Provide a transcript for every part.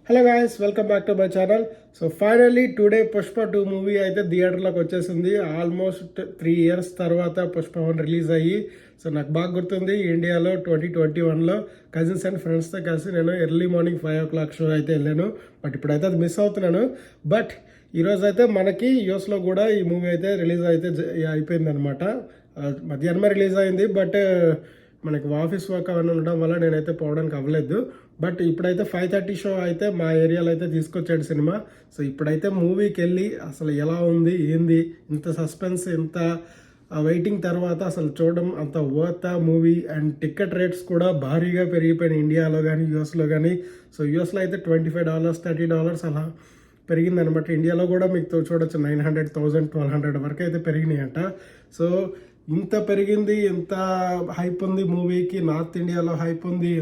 Hello guys, welcome back to my channel. So finally today Pushpa 2 movie అయితే థియేటర్లోకి వచ్చేసింది. Almost 3 years తర్వాత Pushpa 1 release అయ్యి, సో నాకు బాగా గుర్తుంది ఇండియాలో 2021లో కజిన్స్ అండ్ ఫ్రెండ్స్తో కలిసి నేను ఎర్లీ మార్నింగ్ 5 o'clock షో అయితే వెళ్ళాను. బట్ ఇప్పుడైతే అది మిస్ అవుతున్నాను. బట్ ఈరోజు అయితే మనకి యూఎస్లో కూడా ఈ మూవీ అయితే రిలీజ్ అయితే అయిపోయింది అనమాట. మధ్యాహ్నమే రిలీజ్ అయింది. బట్ మనకి ఆఫీస్ వర్క్ అవన్నీ ఉండడం వల్ల నేనైతే పోవడానికి అవ్వలేదు. బట్ ఇప్పుడైతే 5:30 షో అయితే మా ఏరియాలో అయితే తీసుకొచ్చాడు సినిమా. సో ఇప్పుడైతే మూవీకి వెళ్ళి అసలు ఎలా ఉంది ఏంది, ఇంత సస్పెన్స్, ఇంత వెయిటింగ్ తర్వాత అసలు చూడడం అంత worth movie. And ticket rates కూడా భారీగా పెరిగిపోయినాయి ఇండియాలో కానీ యూఎస్లో కానీ. సో యూఎస్లో అయితే $25 $30 అలా పెరిగిందనమాట. ఇండియాలో కూడా మీకు చూడొచ్చు 900 1000 1200 వరకు అయితే పెరిగినాయంట. సో ఇంత పెరిగింది, ఇంత హైప్ ఉంది మూవీకి. నార్త్ ఇండియాలో హైప్ ఉంది,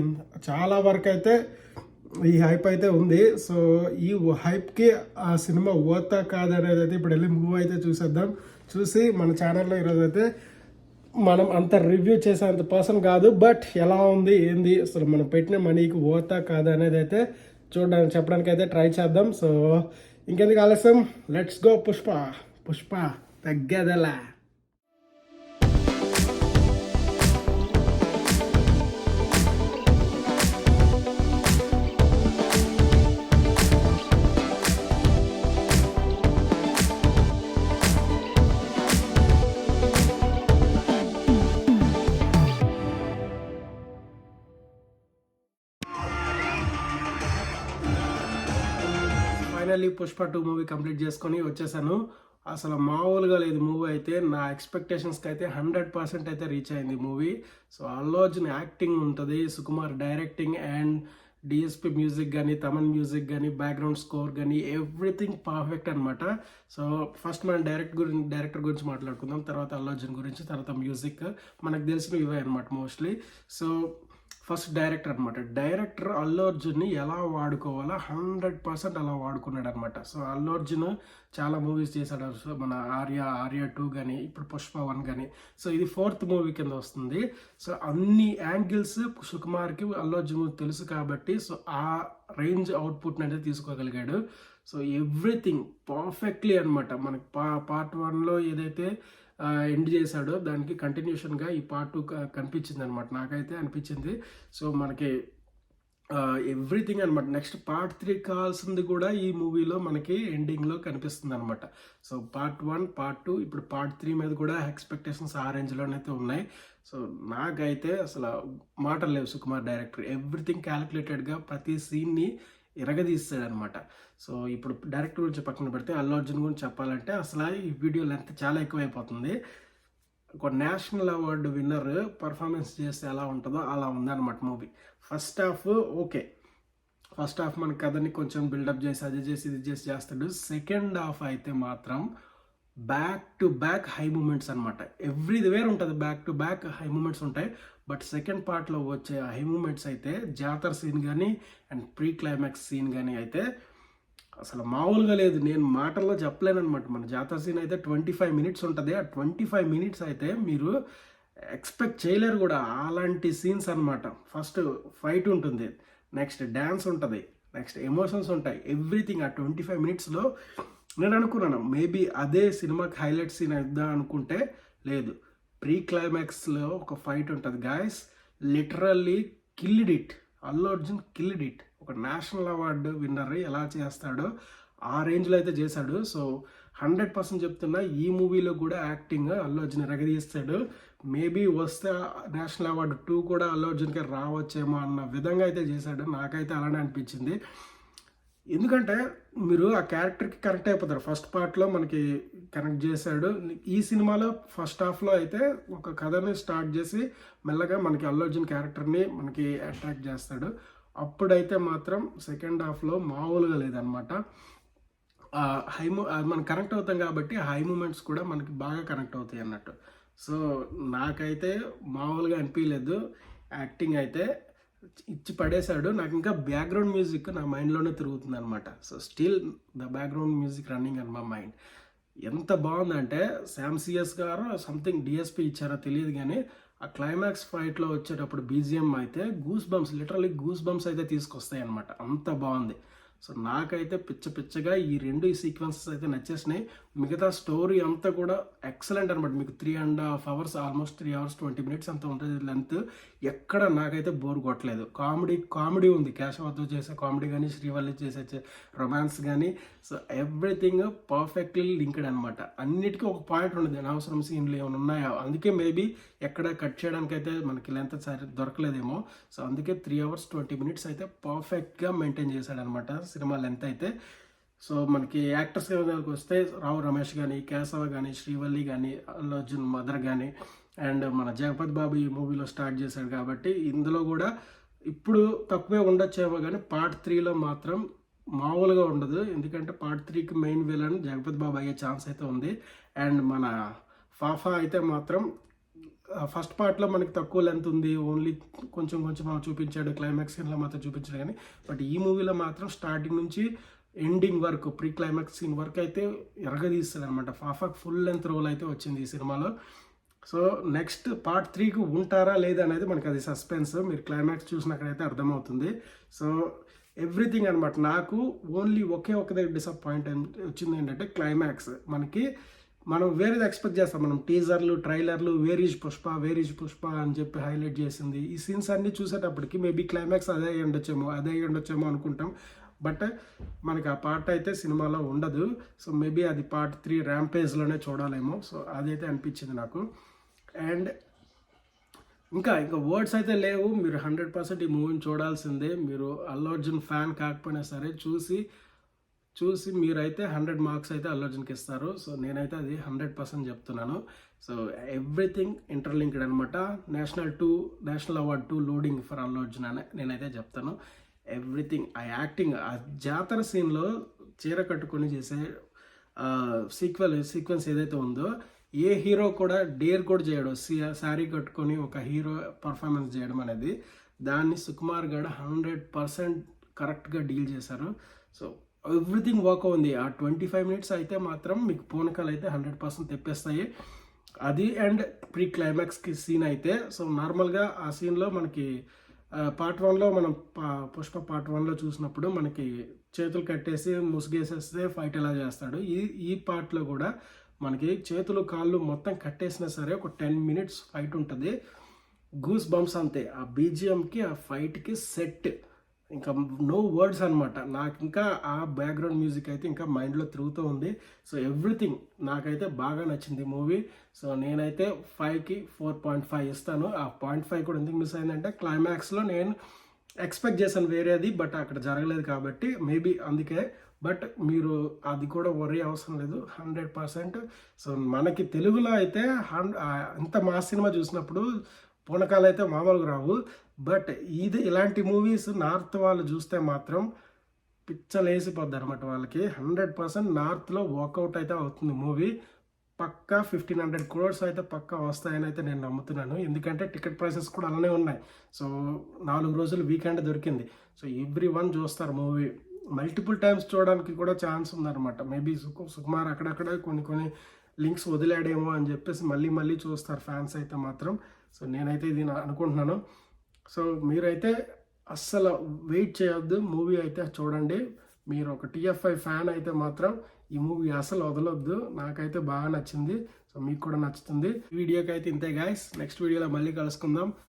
చాలా వరకు అయితే ఈ హైప్ అయితే ఉంది. సో ఈ హైప్కి ఆ సినిమా ఓతా కాదనేది అయితే ఇప్పుడు వెళ్ళి మూవీ అయితే చూసేద్దాం. చూసి మన ఛానల్లో ఈరోజు అయితే మనం అంత రివ్యూ చేసేంత పర్సన్ కాదు, బట్ ఎలా ఉంది ఏంది, అసలు మనం పెట్టిన మనీకి ఓతా కాదా అనేది అయితే చెప్పడానికి అయితే ట్రై చేద్దాం. సో ఇంకెందుకు ఆలస్యం, లెట్స్ గో. పుష్ప తగ్గదలా. ఫైనల్లీ పుష్ప 2 మూవీ కంప్లీట్ చేసుకొని వచ్చేసాను. అసలు మామూలుగా లేదు మూవీ అయితే. నా ఎక్స్పెక్టేషన్స్కి అయితే 100% అయితే రీచ్ అయింది movie. So Allu Arjun acting ఉంటుంది, Sukumar directing and DSP music కానీ, తమన్ మ్యూజిక్ కానీ, బ్యాక్గ్రౌండ్ స్కోర్ కానీ ఎవ్రీథింగ్ పర్ఫెక్ట్ అనమాట. సో ఫస్ట్ మనం డైరెక్టర్ గురించి మాట్లాడుకుందాం, తర్వాత అల్లు అర్జున్ గురించి, తర్వాత మ్యూజిక్. మనకు తెలిసిన ఇవే అనమాట మోస్ట్లీ. సో ఫస్ట్ డైరెక్టర్ అనమాట. డైరెక్టర్ అల్లు అర్జున్ని ఎలా వాడుకోవాలో 100% అలా వాడుకున్నాడు అనమాట. సో అల్లు అర్జున్ చాలా మూవీస్ చేశాడు. సో మన ఆర్య 2 కానీ, ఇప్పుడు పుష్ప 1 కానీ. సో ఇది 4th మూవీ కింద వస్తుంది. సో అన్ని యాంగిల్స్ సుకుమార్కి అల్లు అర్జున్ తెలుసు కాబట్టి సో ఆ రేంజ్ అవుట్పుట్ని అయితే తీసుకోగలిగాడు. సో ఎవ్రీథింగ్ పర్ఫెక్ట్లీ అనమాట. మనకి పార్ట్ 1లో ఏదైతే ఎండ్ చేశాడో దానికి కంటిన్యూషన్గా ఈ పార్ట్ 2 కనిపించింది అనమాట, నాకైతే అనిపించింది. సో మనకి ఎవ్రీథింగ్ అనమాట. నెక్స్ట్ పార్ట్ 3 కావాల్సింది కూడా ఈ మూవీలో మనకి ఎండింగ్లో కనిపిస్తుంది అనమాట. సో పార్ట్ 1 పార్ట్ 2 ఇప్పుడు పార్ట్ 3 మీద కూడా ఎక్స్పెక్టేషన్స్ ఆ రేంజ్లోనైతే ఉన్నాయి. సో నాకైతే అసలు మాటలు లేవు. సుకుమార్ డైరెక్టర్ ఎవ్రీథింగ్ క్యాలిక్యులేటెడ్గా ప్రతి సీన్ని ఎరగదీస్తాడు అనమాట. సో ఇప్పుడు డైరెక్టర్ గురించి పక్కన పెడితే అల్లు అర్జున్ గురించి చెప్పాలంటే అసలు ఈ వీడియో లెంత్ చాలా ఎక్కువైపోతుంది. ఒక నేషనల్ అవార్డు విన్నర్ పర్ఫార్మెన్స్ చేస్తే ఎలా ఉంటుందో అలా ఉందన్నమాట movie. First half okay, first half మన కథని కొంచెం బిల్డప్ చేసి అది చేసి ఇది చేసి చేస్తాడు. సెకండ్ హాఫ్ అయితే మాత్రం back to back high moments అనమాట. ఎవ్రీవేర్ ఉంటుంది, back to back high moments ఉంటాయి. బట్ సెకండ్ పార్ట్లో వచ్చే హై మూమెంట్స్ అయితే జాతర సీన్ కానీ అండ్ ప్రీ క్లైమాక్స్ సీన్ కానీ అయితే అసలు మామూలుగా లేదు. నేను మాటల్లో చెప్పలేను అనమాట. మన జాతర సీన్ అయితే 25 minutes ఉంటుంది. ఆ 25 minutes అయితే మీరు ఎక్స్పెక్ట్ చేయలేరు కూడా. అలాంటి సీన్స్ అనమాట. ఫస్ట్ ఫైట్ ఉంటుంది, నెక్స్ట్ డ్యాన్స్ ఉంటుంది, నెక్స్ట్ ఎమోషన్స్ ఉంటాయి, ఎవ్రీథింగ్. ఆ 25 minutesలో నేను అనుకున్నాను మేబీ అదే సినిమాకి హైలైట్ సీన్ ఇద్దాం అనుకుంటే లేదు. ప్రీ క్లైమాక్స్లో ఒక ఫైట్ ఉంటుంది guys, literally killed it. Allu Arjun killed it. ఒక నేషనల్ అవార్డు విన్నర్ ఎలా చేస్తాడో ఆ రేంజ్లో అయితే చేశాడు. సో 100% చెప్తున్నా, ఈ మూవీలో కూడా యాక్టింగ్ అల్లు అర్జున్ ఎరగదీస్తాడు. మేబీ వస్తే నేషనల్ అవార్డు 2 కూడా అల్లు అర్జున్కి రావచ్చేమో అన్న విధంగా అయితే చేశాడు. నాకైతే అలానే అనిపించింది. ఎందుకంటే మీరు ఆ క్యారెక్టర్కి కనెక్ట్ అయిపోతారు. ఫస్ట్ పార్ట్లో మనకి కనెక్ట్ చేశాడు. ఈ సినిమాలో ఫస్ట్ హాఫ్లో అయితే ఒక కథని స్టార్ట్ చేసి మెల్లగా మనకి అల్లు అర్జున్ క్యారెక్టర్ని మనకి అట్రాక్ట్ చేస్తాడు. అప్పుడైతే మాత్రం సెకండ్ హాఫ్లో మామూలుగా లేదనమాట. మనం కనెక్ట్ అవుతాం కాబట్టి హై మూమెంట్స్ కూడా మనకి బాగా కనెక్ట్ అవుతాయి అన్నట్టు. సో నాకైతే మామూలుగా అనిపించలేదు. యాక్టింగ్ అయితే ఇచ్చి పడేశాడు. నాకు ఇంకా బ్యాక్గ్రౌండ్ మ్యూజిక్ నా మైండ్లోనే తిరుగుతుంది అనమాట. So still the background music running an my mind. ఎంత బాగుందంటే శామ్ సిఎస్ గారు సంథింగ్ డిఎస్పి ఇచ్చారో తెలియదు కానీ ఆ క్లైమాక్స్ ఫైట్లో వచ్చేటప్పుడు బీజిఎం అయితే లిటరల్లీ గూస్ బంప్స్ అయితే తీసుకొస్తాయి అనమాట. అంత బాగుంది. సో నాకైతే పిచ్చగా ఈ సీక్వెన్సెస్ అయితే నచ్చేసినాయి. మిగతా స్టోరీ అంతా కూడా ఎక్సలెంట్ అనమాట. మీకు 3.5 hours, ఆల్మోస్ట్ 3 hours 20 minutes అంతా ఉంటుంది లెంత్. ఎక్కడ నాకైతే బోర్ కొట్టలేదు. కామెడీ ఉంది, కేశవతో చేసే కామెడీ కానీ, శ్రీవల్లి చేసే రొమాన్స్ కానీ, సో ఎవ్రీథింగ్ పర్ఫెక్ట్లీ లింక్డ్ అనమాట. అన్నిటికీ ఒక పాయింట్ ఉండదు, అనవసరం సీన్లు ఏమైనా ఉన్నాయా, అందుకే మేబీ ఎక్కడ కట్ చేయడానికి అయితే మనకి లెంత్ సరి దొరకలేదేమో. సో అందుకే 3 hours 20 minutes అయితే పర్ఫెక్ట్గా మెయింటైన్ చేశాడనమాట సినిమా లెంత్ అయితే. సో మనకి యాక్టర్స్ దగ్గరికి వస్తే రావు రమేష్ కానీ, కేశవ కానీ, శ్రీవల్లి కానీ, అల్లు అర్జున్ మదర్ కానీ, అండ్ మన జగపతి బాబు ఈ మూవీలో స్టార్ట్ చేశాడు కాబట్టి ఇందులో కూడా ఇప్పుడు తక్కువే ఉండొచ్చేమో కానీ పార్ట్ 3లో మాత్రం మామూలుగా ఉండదు. ఎందుకంటే పార్ట్ 3కి మెయిన్ విలన్ జగపతి బాబు అయ్యే ఛాన్స్ అయితే ఉంది. అండ్ మన ఫాఫా అయితే మాత్రం ఫస్ట్ పార్ట్లో మనకి తక్కువ లెంత్ ఉంది, ఓన్లీ కొంచెం చూపించాడు, క్లైమాక్స్ సీన్లో మాత్రం చూపించాడు కానీ, బట్ ఈ మూవీలో మాత్రం స్టార్టింగ్ నుంచి ఎండింగ్ వరకు, ప్రీ క్లైమాక్స్ సీన్ వరకు అయితే ఎరగదీస్తాడు అనమాట. ఫాఫాకి ఫుల్ లెంత్ రోల్ అయితే వచ్చింది ఈ సినిమాలో. సో నెక్స్ట్ పార్ట్ 3కి ఉంటారా లేదా అనేది మనకి అది సస్పెన్స్, మీరు క్లైమాక్స్ చూసినక్కడైతే అర్థమవుతుంది. సో ఎవ్రీథింగ్ అనమాట. నాకు ఓన్లీ ఒకే దగ్గర డిసప్పాయింట్ వచ్చింది ఏంటంటే క్లైమాక్స్. మనం వేరేది ఎక్స్పెక్ట్ చేస్తాం, మనం టీజర్లు, ట్రైలర్లు, వేర్ ఈజ్ పుష్ప అని చెప్పి హైలైట్ చేసింది. ఈ సీన్స్ అన్నీ చూసేటప్పటికి మేబీ క్లైమాక్స్ అదే అయ్యి ఉండొచ్చేమో అనుకుంటాం. బట్ మనకి ఆ పార్ట్ అయితే సినిమాలో ఉండదు. సో మేబీ అది పార్ట్ 3 ర్యాంపేజ్లోనే చూడాలేమో. సో అదైతే అనిపించింది నాకు. అండ్ ఇంకా వర్డ్స్ అయితే లేవు, మీరు 100% ఈ మూవీని చూడాల్సిందే. మీరు అల్లు అర్జున్ ఫ్యాన్ కాకపోయినా సరే చూసి మీరైతే 100 marks అయితే అల్లు అర్జున్కి ఇస్తారు. సో నేనైతే అది 100% చెప్తున్నాను. సో ఎవ్రీథింగ్ ఇంటర్లింక్డ్ అనమాట. National award 2 loading for Allu Arjun అని నేనైతే చెప్తాను. ఎవ్రీథింగ్, ఆ యాక్టింగ్, ఆ జాతర సీన్లో చీర కట్టుకొని చేసే సీక్వెన్స్ ఏదైతే ఉందో, ఏ హీరో కూడా డేర్ కూడా చేయడు శారీ కట్టుకొని ఒక హీరో పర్ఫార్మెన్స్ చేయడం అనేది. దాన్ని సుకుమార్ గారు 100% కరెక్ట్గా డీల్ చేశారు. సో ఎవ్రీథింగ్ వర్క్ ఉంది. ఆ 25 minutes అయితే మాత్రం మీకు పూనకాలు అయితే 100% తెప్పేస్తాయి అది. అండ్ ప్రీ క్లైమాక్స్కి సీన్ అయితే, సో నార్మల్గా ఆ సీన్లో మనకి పార్ట్ 1లో మనం పుష్ప పార్ట్ 1లో చూసినప్పుడు మనకి చేతులు కట్టేసి ముసుగేసేస్తే ఫైట్ ఎలా చేస్తాడు, ఈ పార్ట్లో కూడా మనకి చేతులు కాళ్ళు మొత్తం కట్టేసినా సరే ఒక 10 minutes ఫైట్ ఉంటుంది. గూస్ బంప్స్ అంతే. ఆ బీజిఎంకి, ఆ ఫైట్కి సెట్, ఇంకా నో వర్డ్స్ అనమాట. నాకు ఇంకా ఆ బ్యాక్గ్రౌండ్ మ్యూజిక్ అయితే ఇంకా మైండ్లో తిరుగుతూ ఉంది. సో ఎవ్రీథింగ్ నాకైతే బాగా నచ్చింది మూవీ. సో నేనైతే 5కి 4.5 ఇస్తాను. ఆ 0.5 కూడా ఎందుకు మిస్ అయిందంటే క్లైమాక్స్లో నేను ఎక్స్పెక్ట్ చేశాను వేరేది, బట్ అక్కడ జరగలేదు కాబట్టి మేబీ అందుకే. బట్ మీరు అది కూడా వరీ అవసరం లేదు, 100%. సో మనకి తెలుగులో అయితే ఇంత మా సినిమా చూసినప్పుడు పూనకాలు అయితే మామూలుగా రావు. బట్ ఇలాంటి మూవీస్ నార్త్ వాళ్ళు చూస్తే మాత్రం పిచ్చలేసిపోద్ది అనమాట. వాళ్ళకి 100% నార్త్లో వర్కౌట్ అయితే అవుతుంది మూవీ. పక్కా 1,500 crores అయితే పక్కా వస్తాయని అయితే నేను నమ్ముతున్నాను. ఎందుకంటే టికెట్ ప్రైసెస్ కూడా అలానే ఉన్నాయి. సో 4 రోజులు వీకెండ్ దొరికింది. సో ఎవ్రీవన్ చూస్తారు మూవీ. మల్టిపుల్ టైమ్స్ చూడడానికి కూడా ఛాన్స్ ఉందన్నమాట. మేబీ సుకుమార్ అక్కడక్కడ కొన్ని లింక్స్ వదిలాడేమో అని చెప్పేసి మళ్ళీ చూస్తారు ఫ్యాన్స్ అయితే మాత్రం. సో నేనైతే ఇది అనుకుంటున్నాను. సో మీరైతే అస్సలు వెయిట్ చేయొద్దు, మూవీ అయితే చూడండి. మీరు ఒక TFI ఫ్యాన్ అయితే మాత్రం ఈ మూవీ అసలు వదలొద్దు. నాకైతే బాగా నచ్చింది. సో మీకు కూడా నచ్చుతుంది. ఈ వీడియోకి అయితే ఇంతే గాయస్. నెక్స్ట్ వీడియోలో మళ్ళీ కలుసుకుందాం.